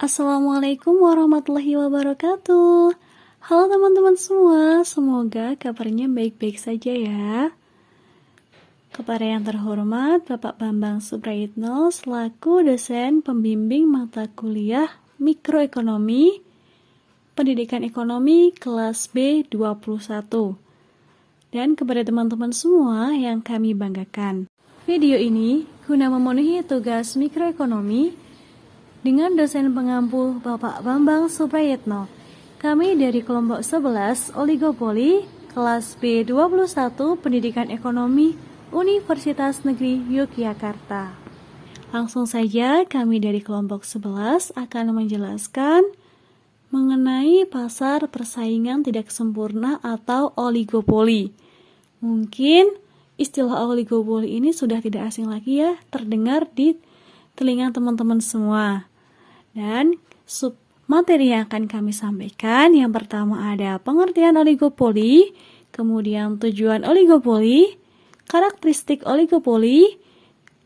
Assalamualaikum warahmatullahi wabarakatuh. Halo teman-teman semua, semoga kabarnya baik-baik saja ya. Kepada yang terhormat Bapak Bambang Suprayitno selaku dosen pembimbing mata kuliah Mikroekonomi Pendidikan Ekonomi kelas B21. Dan kepada teman-teman semua yang kami banggakan. Video ini guna memenuhi tugas mikroekonomi dengan dosen pengampu Bapak Bambang Suprayitno. Kami dari kelompok 11 Oligopoli kelas B21 Pendidikan Ekonomi Universitas Negeri Yogyakarta. Langsung saja kami dari kelompok 11 akan menjelaskan mengenai pasar persaingan tidak sempurna atau oligopoli. Mungkin istilah oligopoli ini sudah tidak asing lagi ya, terdengar di telinga teman-teman semua. Dan sub materi yang akan kami sampaikan, yang pertama ada pengertian oligopoli, kemudian tujuan oligopoli, karakteristik oligopoli,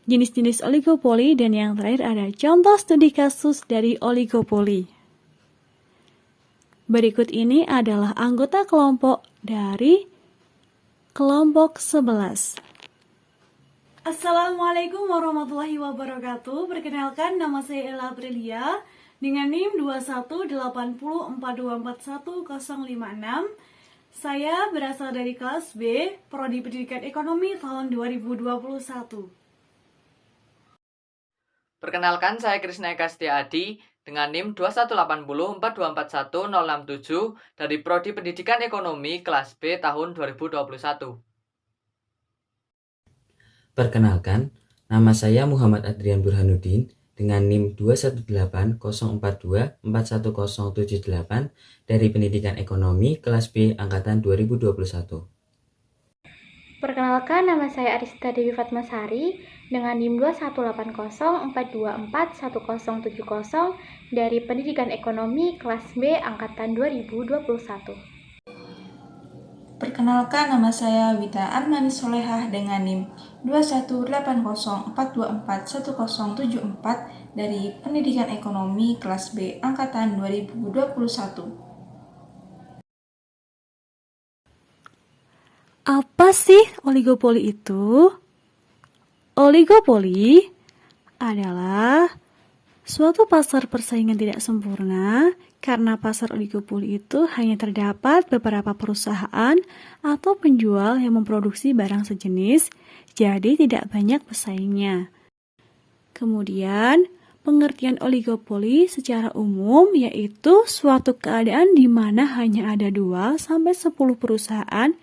jenis-jenis oligopoli, dan yang terakhir ada contoh studi kasus dari oligopoli. Berikut ini adalah anggota kelompok dari kelompok 11. Assalamualaikum warahmatullahi wabarakatuh. Perkenalkan, nama saya Ella Aprilia dengan NIM 21804241056. Saya berasal dari kelas B, Prodi Pendidikan Ekonomi tahun 2021. Perkenalkan, saya Krisna Eka Setia Adi dengan NIM 21804241067 dari Prodi Pendidikan Ekonomi kelas B tahun 2021. Perkenalkan, nama saya Muhammad Adrian Burhanuddin dengan NIM 21804241078 dari Pendidikan Ekonomi kelas B angkatan 2021. Perkenalkan, nama saya Arista Dewi Fatmasari dengan NIM 21804241070 dari Pendidikan Ekonomi kelas B angkatan 2021. Perkenalkan, nama saya Wita Armani Solehah dengan NIM 21804241074 dari Pendidikan Ekonomi kelas B angkatan 2021. Apa sih oligopoli itu? Oligopoli adalah suatu pasar persaingan tidak sempurna karena pasar oligopoli itu hanya terdapat beberapa perusahaan atau penjual yang memproduksi barang sejenis, jadi tidak banyak pesaingnya. Kemudian, pengertian oligopoli secara umum yaitu suatu keadaan di mana hanya ada 2-10 perusahaan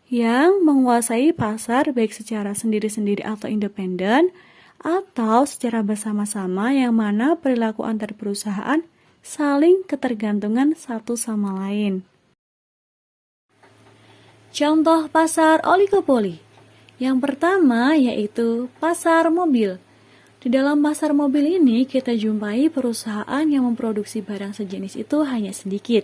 yang menguasai pasar baik secara sendiri-sendiri atau independen atau secara bersama-sama yang mana perilaku antar perusahaan saling ketergantungan satu sama lain. Contoh pasar oligopoli. Yang pertama yaitu pasar mobil. Di dalam pasar mobil ini kita jumpai perusahaan yang memproduksi barang sejenis itu hanya sedikit.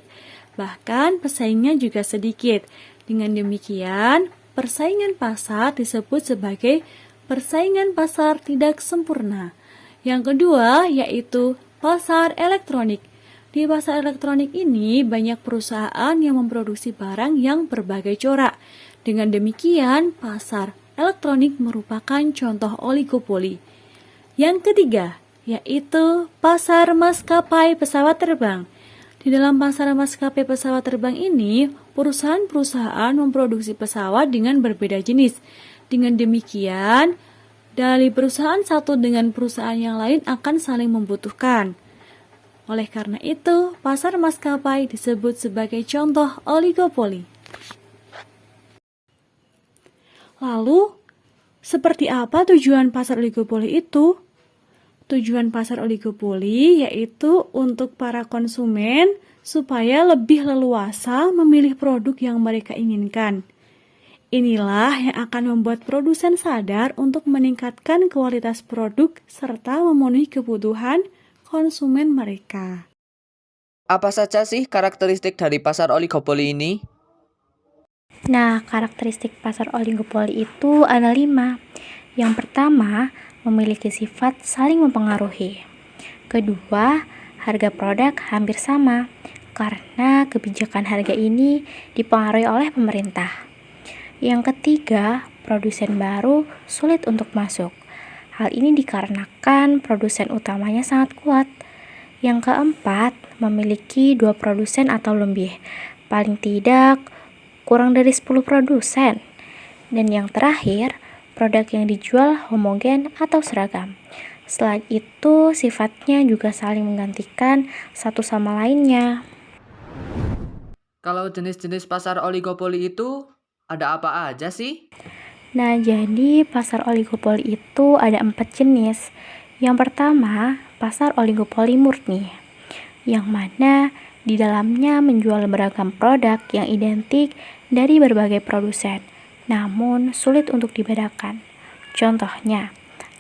Bahkan pesaingnya juga sedikit. Dengan demikian, persaingan pasar disebut sebagai persaingan pasar tidak sempurna. Yang kedua yaitu pasar elektronik. Di pasar elektronik ini banyak perusahaan yang memproduksi barang yang berbagai corak. Dengan demikian, pasar elektronik merupakan contoh oligopoli. Yang ketiga yaitu pasar maskapai pesawat terbang. Di dalam pasar maskapai pesawat terbang ini, perusahaan-perusahaan memproduksi pesawat dengan berbeda jenis. Dengan demikian, dari perusahaan satu dengan perusahaan yang lain akan saling membutuhkan. Oleh karena itu, pasar maskapai disebut sebagai contoh oligopoli. Lalu, seperti apa tujuan pasar oligopoli itu? Tujuan pasar oligopoli yaitu untuk para konsumen supaya lebih leluasa memilih produk yang mereka inginkan. Inilah yang akan membuat produsen sadar untuk meningkatkan kualitas produk serta memenuhi kebutuhan konsumen mereka. Apa saja sih karakteristik dari pasar oligopoli ini? Nah, karakteristik pasar oligopoli itu ada 5. Yang pertama, memiliki sifat saling mempengaruhi. Kedua, harga produk hampir sama karena kebijakan harga ini dipengaruhi oleh pemerintah. Yang ketiga, produsen baru sulit untuk masuk. Hal ini dikarenakan produsen utamanya sangat kuat. Yang keempat, memiliki 2 produsen atau lebih. Paling tidak, kurang dari 10 produsen. Dan yang terakhir, produk yang dijual homogen atau seragam. Selain itu, sifatnya juga saling menggantikan satu sama lainnya. Kalau jenis-jenis pasar oligopoli itu ada apa aja sih? Nah, jadi pasar oligopoli itu ada 4 jenis. Yang pertama, pasar oligopoli murni, yang mana di dalamnya menjual beragam produk yang identik dari berbagai produsen, namun sulit untuk dibedakan. Contohnya,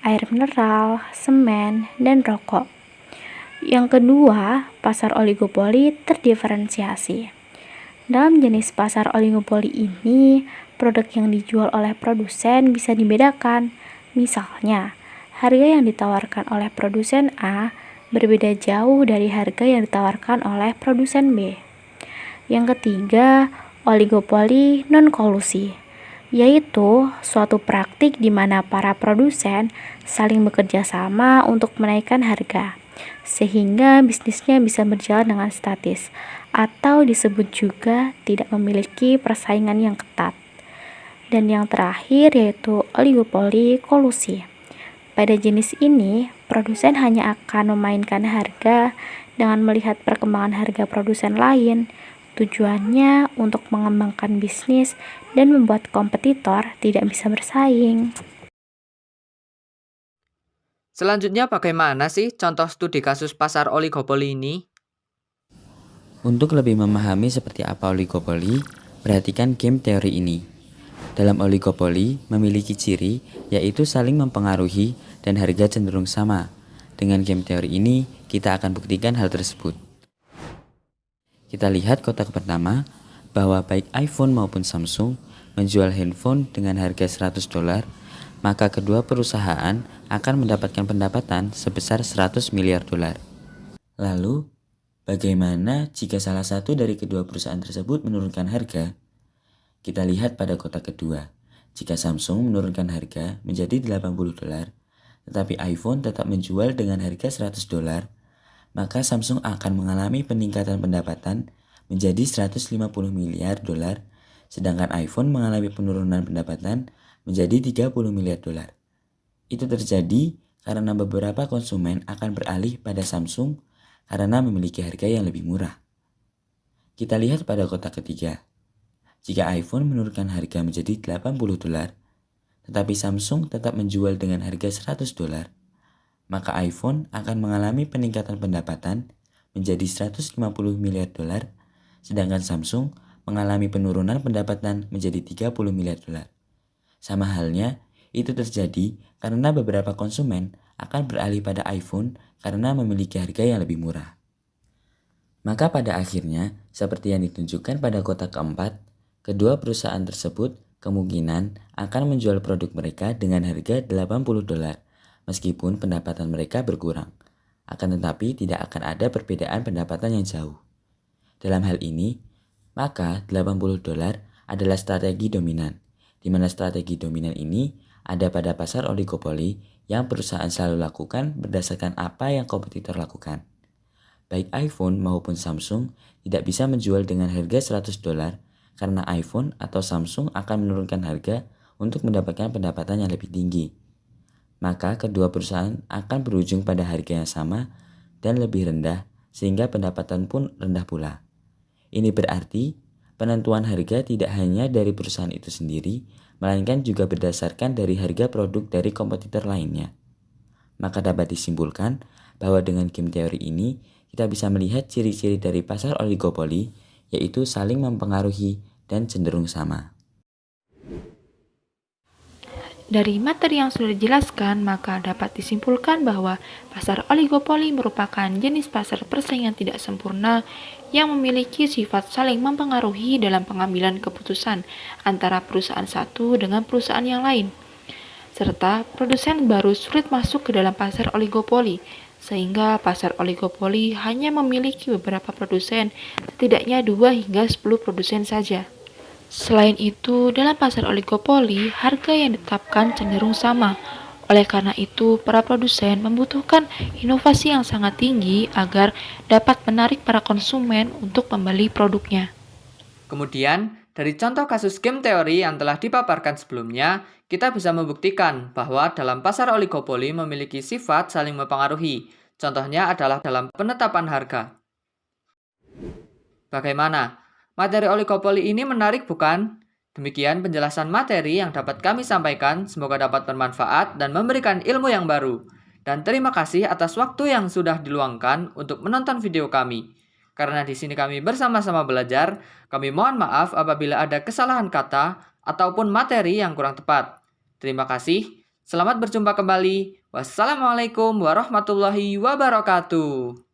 air mineral, semen, dan rokok. Yang kedua, pasar oligopoli terdiferensiasi. Dalam jenis pasar oligopoli ini, produk yang dijual oleh produsen bisa dibedakan. Misalnya, harga yang ditawarkan oleh produsen A berbeda jauh dari harga yang ditawarkan oleh produsen B. Yang ketiga, oligopoli non-kolusi, yaitu suatu praktik di mana para produsen saling bekerja sama untuk menaikkan harga, sehingga bisnisnya bisa berjalan dengan statis, atau disebut juga tidak memiliki persaingan yang ketat. Dan yang terakhir yaitu oligopoli kolusi. Pada jenis ini, produsen hanya akan memainkan harga dengan melihat perkembangan harga produsen lain. Tujuannya untuk mengembangkan bisnis dan membuat kompetitor tidak bisa bersaing. Selanjutnya bagaimana sih contoh studi kasus pasar oligopoli ini? Untuk lebih memahami seperti apa oligopoli, perhatikan game teori ini. Dalam oligopoli memiliki ciri yaitu saling mempengaruhi dan harga cenderung sama. Dengan game teori ini, kita akan buktikan hal tersebut. Kita lihat kotak pertama bahwa baik iPhone maupun Samsung menjual handphone dengan harga $100, maka kedua perusahaan akan mendapatkan pendapatan sebesar $100 miliar. Lalu, bagaimana jika salah satu dari kedua perusahaan tersebut menurunkan harga? Kita lihat pada kotak kedua. Jika Samsung menurunkan harga menjadi $80, tetapi iPhone tetap menjual dengan harga $100, maka Samsung akan mengalami peningkatan pendapatan menjadi $150 miliar, sedangkan iPhone mengalami penurunan pendapatan menjadi $30 miliar. Itu terjadi karena beberapa konsumen akan beralih pada Samsung karena memiliki harga yang lebih murah. Kita lihat pada kotak ketiga. Jika iPhone menurunkan harga menjadi $80, tetapi Samsung tetap menjual dengan harga $100, maka iPhone akan mengalami peningkatan pendapatan menjadi $150 miliar, sedangkan Samsung mengalami penurunan pendapatan menjadi $30 miliar. Sama halnya, itu terjadi karena beberapa konsumen akan beralih pada iPhone karena memiliki harga yang lebih murah. Maka pada akhirnya, seperti yang ditunjukkan pada kotak keempat, kedua perusahaan tersebut kemungkinan akan menjual produk mereka dengan harga $80, meskipun pendapatan mereka berkurang. Akan tetapi tidak akan ada perbedaan pendapatan yang jauh. Dalam hal ini, maka $80 adalah strategi dominan, di mana strategi dominan ini ada pada pasar oligopoli yang perusahaan selalu lakukan berdasarkan apa yang kompetitor lakukan. Baik iPhone maupun Samsung tidak bisa menjual dengan harga $100 karena iPhone atau Samsung akan menurunkan harga untuk mendapatkan pendapatan yang lebih tinggi. Maka kedua perusahaan akan berujung pada harga yang sama dan lebih rendah sehingga pendapatan pun rendah pula. Ini berarti penentuan harga tidak hanya dari perusahaan itu sendiri, melainkan juga berdasarkan dari harga produk dari kompetitor lainnya. Maka dapat disimpulkan bahwa dengan game teori ini, kita bisa melihat ciri-ciri dari pasar oligopoli, yaitu saling mempengaruhi dan cenderung sama. Dari materi yang sudah dijelaskan, maka dapat disimpulkan bahwa pasar oligopoli merupakan jenis pasar persaingan tidak sempurna yang memiliki sifat saling mempengaruhi dalam pengambilan keputusan antara perusahaan satu dengan perusahaan yang lain, serta produsen baru sulit masuk ke dalam pasar oligopoli, sehingga pasar oligopoli hanya memiliki beberapa produsen, setidaknya 2 hingga 10 produsen saja. Selain itu, dalam pasar oligopoli, harga yang ditetapkan cenderung sama. Oleh karena itu, para produsen membutuhkan inovasi yang sangat tinggi agar dapat menarik para konsumen untuk membeli produknya. Kemudian, dari contoh kasus game teori yang telah dipaparkan sebelumnya, kita bisa membuktikan bahwa dalam pasar oligopoli memiliki sifat saling mempengaruhi. Contohnya adalah dalam penetapan harga. Bagaimana? Materi oligopoli ini menarik bukan? Demikian penjelasan materi yang dapat kami sampaikan, semoga dapat bermanfaat dan memberikan ilmu yang baru. Dan terima kasih atas waktu yang sudah diluangkan untuk menonton video kami. Karena di sini kami bersama-sama belajar, kami mohon maaf apabila ada kesalahan kata ataupun materi yang kurang tepat. Terima kasih. Selamat berjumpa kembali. Wassalamualaikum warahmatullahi wabarakatuh.